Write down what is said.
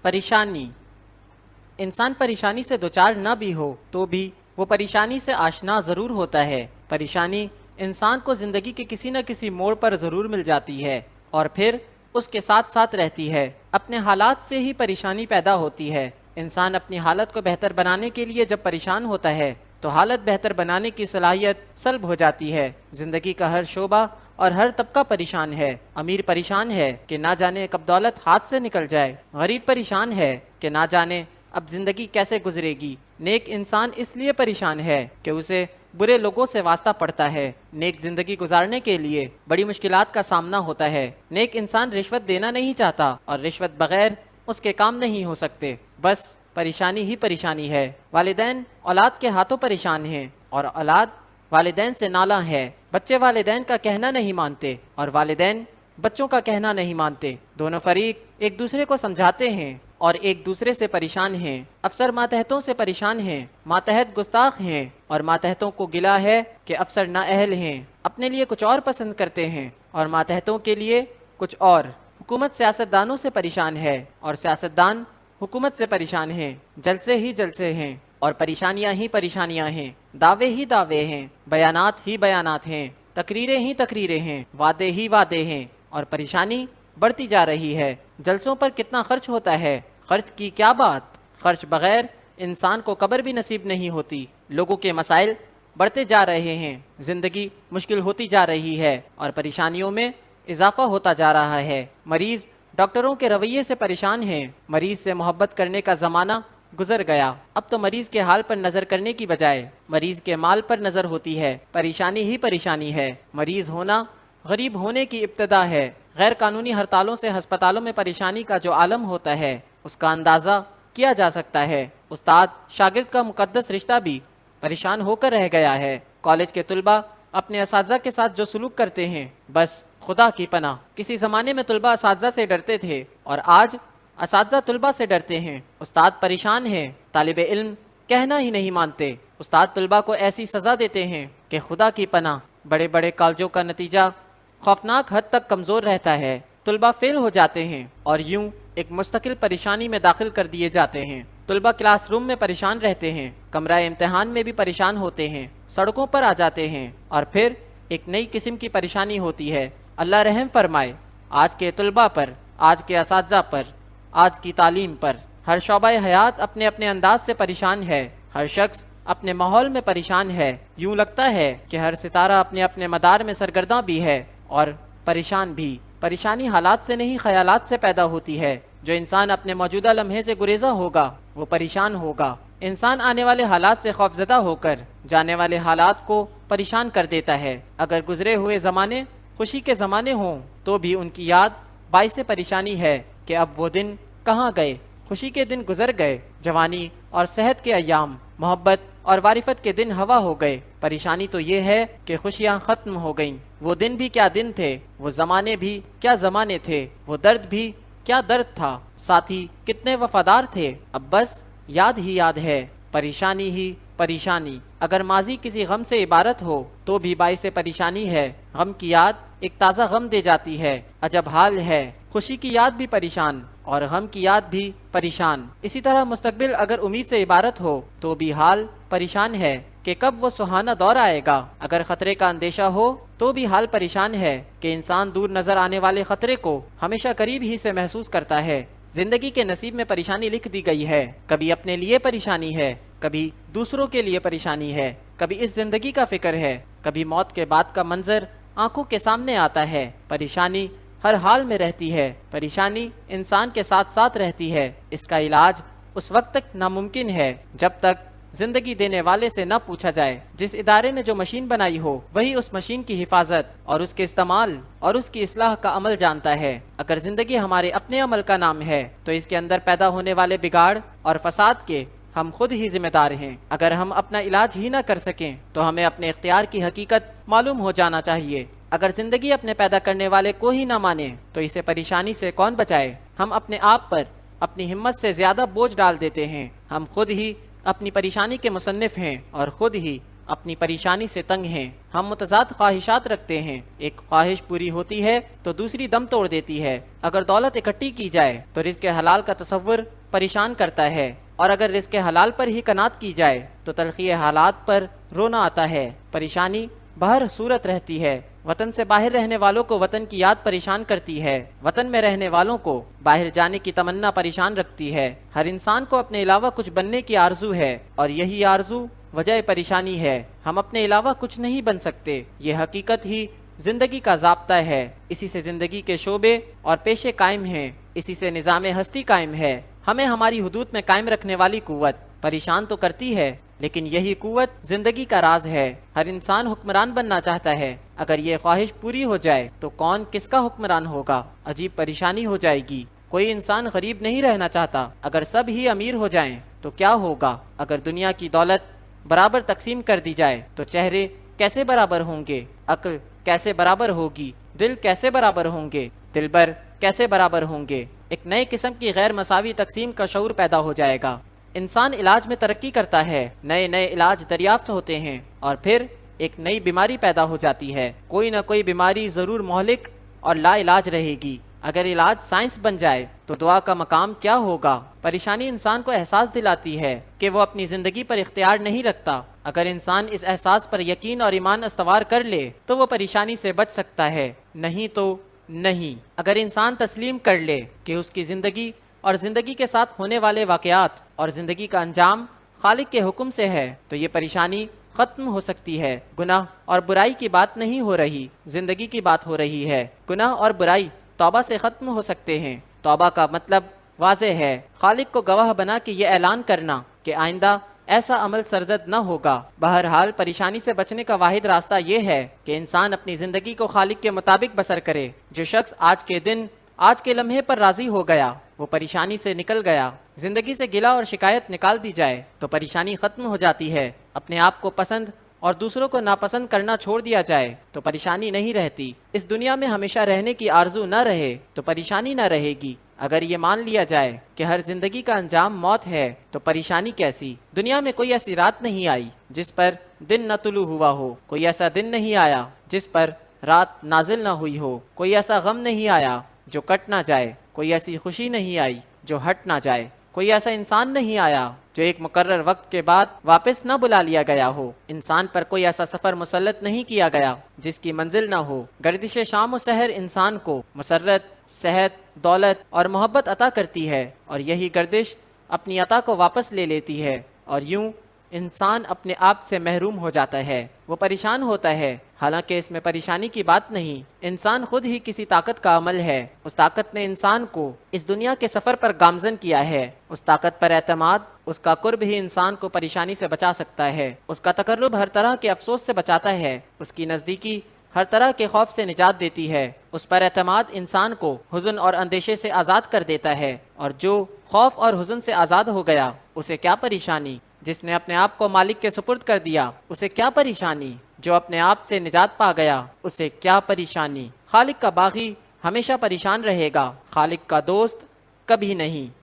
پریشانی۔ انسان پریشانی سے دوچار نہ بھی ہو تو بھی وہ پریشانی سے آشنا ضرور ہوتا ہے۔ پریشانی انسان کو زندگی کے کسی نہ کسی موڑ پر ضرور مل جاتی ہے اور پھر اس کے ساتھ ساتھ رہتی ہے۔ اپنے حالات سے ہی پریشانی پیدا ہوتی ہے۔ انسان اپنی حالت کو بہتر بنانے کے لیے جب پریشان ہوتا ہے تو حالت بہتر بنانے کی صلاحیت سلب ہو جاتی ہے۔ زندگی کا ہر شعبہ اور ہر طبقہ پریشان ہے۔ امیر پریشان ہے کہ نہ جانے کب دولت ہاتھ سے نکل جائے، غریب پریشان ہے کہ نہ جانے اب زندگی کیسے گزرے گی۔ نیک انسان اس لیے پریشان ہے کہ اسے برے لوگوں سے واسطہ پڑتا ہے۔ نیک زندگی گزارنے کے لیے بڑی مشکلات کا سامنا ہوتا ہے۔ نیک انسان رشوت دینا نہیں چاہتا اور رشوت بغیر اس کے کام نہیں ہو سکتے۔ بس پریشانی ہی پریشانی ہے۔ والدین اولاد کے ہاتھوں پریشان ہیں اور اولاد والدین سے نالاں ہے۔ بچے والدین کا کہنا نہیں مانتے اور والدین بچوں کا کہنا نہیں مانتے۔ دونوں فریق ایک دوسرے کو سمجھاتے ہیں اور ایک دوسرے سے پریشان ہیں۔ افسر ماتحتوں سے پریشان ہیں۔ ماتحت گستاخ ہیں اور ماتحتوں کو گلا ہے کہ افسر نااہل ہیں، اپنے لیے کچھ اور پسند کرتے ہیں اور ماتحتوں کے لیے کچھ اور۔ حکومت سیاستدانوں سے پریشان ہے اور سیاستدان حکومت سے پریشان ہیں۔ جلسے ہی جلسے ہیں اور پریشانیاں ہی پریشانیاں ہیں۔ دعوے ہی دعوے ہیں، بیانات ہی بیانات ہیں، تقریریں ہی تقریریں ہیں، وعدے ہی وعدے ہیں اور پریشانی بڑھتی جا رہی ہے۔ جلسوں پر کتنا خرچ ہوتا ہے، خرچ کی کیا بات، خرچ بغیر انسان کو قبر بھی نصیب نہیں ہوتی۔ لوگوں کے مسائل بڑھتے جا رہے ہیں، زندگی مشکل ہوتی جا رہی ہے اور پریشانیوں میں اضافہ ہوتا جا رہا ہے۔ مریض ڈاکٹروں کے رویے سے پریشان ہیں۔ مریض سے محبت کرنے کا زمانہ گزر گیا۔ اب تو مریض کے حال پر نظر کرنے کی بجائے مریض کے مال پر نظر ہوتی ہے۔ پریشانی ہی پریشانی ہے۔ مریض ہونا غریب ہونے کی ابتدا ہے۔ غیر قانونی ہڑتالوں سے ہسپتالوں میں پریشانی کا جو عالم ہوتا ہے اس کا اندازہ کیا جا سکتا ہے۔ استاد شاگرد کا مقدس رشتہ بھی پریشان ہو کر رہ گیا ہے۔ کالج کے طلباء اپنے اساتذہ کے ساتھ جو سلوک کرتے ہیں، بس خدا کی پناہ۔ کسی زمانے میں طلباء اساتذہ سے ڈرتے تھے اور آج اساتذہ طلباء سے ڈرتے ہیں۔ استاد پریشان ہیں، طالب علم کہنا ہی نہیں مانتے۔ استاد طلباء کو ایسی سزا دیتے ہیں کہ خدا کی پناہ۔ بڑے بڑے کالجوں کا نتیجہ خوفناک حد تک کمزور رہتا ہے۔ طلباء فیل ہو جاتے ہیں اور یوں ایک مستقل پریشانی میں داخل کر دیے جاتے ہیں۔ طلباء کلاس روم میں پریشان رہتے ہیں، کمرہ امتحان میں بھی پریشان ہوتے ہیں، سڑکوں پر آ جاتے ہیں اور پھر ایک نئی قسم کی پریشانی ہوتی ہے۔ اللہ رحم فرمائے آج کے طلباء پر، آج کے اساتذہ پر، آج کی تعلیم پر۔ ہر شعبہ حیات اپنے اپنے انداز سے پریشان ہے۔ ہر شخص اپنے ماحول میں پریشان ہے۔ یوں لگتا ہے کہ ہر ستارہ اپنے اپنے مدار میں سرگرداں بھی ہے اور پریشان بھی۔ پریشانی حالات سے نہیں، خیالات سے پیدا ہوتی ہے۔ جو انسان اپنے موجودہ لمحے سے گریزہ ہوگا وہ پریشان ہوگا۔ انسان آنے والے حالات سے خوفزدہ ہو کر جانے والے حالات کو پریشان کر دیتا ہے۔ اگر گزرے ہوئے زمانے خوشی کے زمانے ہوں تو بھی ان کی یاد باعث پریشانی ہے کہ اب وہ دن کہاں گئے۔ خوشی کے دن گزر گئے، جوانی اور صحت کے ایام، محبت اور معرفت کے دن ہوا ہو گئے۔ پریشانی تو یہ ہے کہ خوشیاں ختم ہو گئیں۔ وہ دن بھی کیا دن تھے، وہ زمانے بھی کیا زمانے تھے، وہ درد بھی کیا درد تھا، ساتھی کتنے وفادار تھے، اب بس یاد ہی یاد ہے، پریشانی ہی پریشانی۔ اگر ماضی کسی غم سے عبارت ہو تو بھی باعث پریشانی ہے۔ غم کی یاد ایک تازہ غم دے جاتی ہے، عجب حال ہے۔ خوشی کی یاد بھی پریشان اور غم کی یاد بھی پریشان۔ اسی طرح مستقبل اگر امید سے عبارت ہو تو بھی حال پریشان ہے کہ کب وہ سہانا دور آئے گا۔ اگر خطرے کا اندیشہ ہو تو بھی حال پریشان ہے کہ انسان دور نظر آنے والے خطرے کو ہمیشہ قریب ہی سے محسوس کرتا ہے۔ زندگی کے نصیب میں پریشانی لکھ دی گئی ہے۔ کبھی اپنے لیے پریشانی ہے، کبھی دوسروں کے لیے پریشانی ہے، کبھی اس زندگی کا فکر ہے، کبھی موت کے بعد کا منظر آنکھوں کے سامنے آتا ہے۔ پریشانی ہر حال میں رہتی ہے۔ پریشانی انسان کے ساتھ ساتھ رہتی ہے۔ اس کا علاج اس وقت تک ناممکن ہے جب تک زندگی دینے والے سے نہ پوچھا جائے۔ جس ادارے نے جو مشین بنائی ہو وہی اس مشین کی حفاظت اور اس کے استعمال اور اس کی اصلاح کا عمل جانتا ہے۔ اگر زندگی ہمارے اپنے عمل کا نام ہے تو اس کے اندر پیدا ہونے والے بگاڑ اور فساد کے ہم خود ہی ذمہ دار ہیں۔ اگر ہم اپنا علاج ہی نہ کر سکیں تو ہمیں اپنے اختیار کی حقیقت معلوم ہو جانا چاہیے۔ اگر زندگی اپنے پیدا کرنے والے کو ہی نہ مانے تو اسے پریشانی سے کون بچائے؟ ہم اپنے آپ پر اپنی ہمت سے زیادہ بوجھ ڈال دیتے ہیں۔ ہم خود ہی اپنی پریشانی کے مصنف ہیں اور خود ہی اپنی پریشانی سے تنگ ہیں، ہم متضاد خواہشات رکھتے ہیں، ایک خواہش پوری ہوتی ہے تو دوسری دم توڑ دیتی ہے۔ اگر دولت اکٹھی کی جائے تو رزق حلال کا تصور پریشان کرتا ہے، اور اگر رزق حلال پر ہی قناعت کی جائے تو تلخی حالات پر رونا آتا ہے۔ پریشانی بہر صورت رہتی ہے۔ وطن سے باہر رہنے والوں کو وطن کی یاد پریشان کرتی ہے، وطن میں رہنے والوں کو باہر جانے کی تمنا پریشان رکھتی ہے۔ ہر انسان کو اپنے علاوہ کچھ بننے کی آرزو ہے، اور یہی آرزو وجہ پریشانی ہے۔ ہم اپنے علاوہ کچھ نہیں بن سکتے، یہ حقیقت ہی زندگی کا ضابطہ ہے۔ اسی سے زندگی کے شعبے اور پیشے قائم ہیں، اسی سے نظام ہستی قائم ہے۔ ہمیں ہماری حدود میں قائم رکھنے والی قوت پریشان تو کرتی ہے، لیکن یہی قوت زندگی کا راز ہے۔ ہر انسان حکمران بننا چاہتا ہے، اگر یہ خواہش پوری ہو جائے تو کون کس کا حکمران ہوگا؟ عجیب پریشانی ہو جائے گی۔ کوئی انسان غریب نہیں رہنا چاہتا، اگر سب ہی امیر ہو جائیں تو کیا ہوگا؟ اگر دنیا کی دولت برابر تقسیم کر دی جائے تو چہرے کیسے برابر ہوں گے؟ عقل کیسے برابر ہوگی؟ دل کیسے برابر ہوں گے؟ دلبر کیسے برابر ہوں گے؟ ایک نئے قسم کی غیر مساوی تقسیم کا شعور پیدا ہو جائے گا۔ انسان علاج میں ترقی کرتا ہے، نئے نئے علاج دریافت ہوتے ہیں، اور پھر ایک نئی بیماری پیدا ہو جاتی ہے۔ کوئی نہ کوئی بیماری ضرور مہلک اور لا علاج رہے گی۔ اگر علاج سائنس بن جائے تو دعا کا مقام کیا ہوگا؟ پریشانی انسان کو احساس دلاتی ہے کہ وہ اپنی زندگی پر اختیار نہیں رکھتا۔ اگر انسان اس احساس پر یقین اور ایمان استوار کر لے تو وہ پریشانی سے بچ سکتا ہے، نہیں تو نہیں۔ اگر انسان تسلیم کر لے کہ اس کی زندگی اور زندگی کے ساتھ ہونے والے واقعات اور زندگی کا انجام خالق کے حکم سے ہے تو یہ پریشانی ختم ہو سکتی ہے۔ گناہ اور برائی کی بات نہیں ہو رہی، زندگی کی بات ہو رہی ہے۔ گناہ اور برائی توبہ سے ختم ہو سکتے ہیں۔ توبہ کا مطلب واضح ہے، خالق کو گواہ بنا کے یہ اعلان کرنا کہ آئندہ ایسا عمل سرزد نہ ہوگا۔ بہرحال پریشانی سے بچنے کا واحد راستہ یہ ہے کہ انسان اپنی زندگی کو خالق کے مطابق بسر کرے۔ جو شخص آج کے دن، آج کے لمحے پر راضی ہو گیا، وہ پریشانی سے نکل گیا۔ زندگی سے گلہ اور شکایت نکال دی جائے تو پریشانی ختم ہو جاتی ہے۔ اپنے آپ کو پسند اور دوسروں کو ناپسند کرنا چھوڑ دیا جائے تو پریشانی نہیں رہتی۔ اس دنیا میں ہمیشہ رہنے کی آرزو نہ رہے تو پریشانی نہ رہے گی۔ اگر یہ مان لیا جائے کہ ہر زندگی کا انجام موت ہے تو پریشانی کیسی؟ دنیا میں کوئی ایسی رات نہیں آئی جس پر دن نہ طلوع ہوا ہو، کوئی ایسا دن نہیں آیا جس پر رات نازل نہ ہوئی ہو، کوئی ایسا غم نہیں آیا جو کٹ نہ جائے، کوئی ایسی خوشی نہیں آئی جو ہٹ نہ جائے، کوئی ایسا انسان نہیں آیا جو ایک مقرر وقت کے بعد واپس نہ بلا لیا گیا ہو۔ انسان پر کوئی ایسا سفر مسلط نہیں کیا گیا جس کی منزل نہ ہو۔ گردش شام و سحر انسان کو مسرت، صحت، دولت اور محبت عطا کرتی ہے، اور یہی گردش اپنی عطا کو واپس لے لیتی ہے، اور یوں انسان اپنے آپ سے محروم ہو جاتا ہے۔ وہ پریشان ہوتا ہے، حالانکہ اس میں پریشانی کی بات نہیں۔ انسان خود ہی کسی طاقت کا عمل ہے۔ اس طاقت نے انسان کو اس دنیا کے سفر پر گامزن کیا ہے۔ اس طاقت پر اعتماد، اس کا قرب ہی انسان کو پریشانی سے بچا سکتا ہے۔ اس کا تقرب ہر طرح کے افسوس سے بچاتا ہے۔ اس کی نزدیکی ہر طرح کے خوف سے نجات دیتی ہے۔ اس پر اعتماد انسان کو حزن اور اندیشے سے آزاد کر دیتا ہے، اور جو خوف اور حزن سے آزاد ہو گیا اسے کیا پریشانی؟ جس نے اپنے آپ کو مالک کے سپرد کر دیا اسے کیا پریشانی؟ جو اپنے آپ سے نجات پا گیا اسے کیا پریشانی؟ خالق کا باغی ہمیشہ پریشان رہے گا، خالق کا دوست کبھی نہیں۔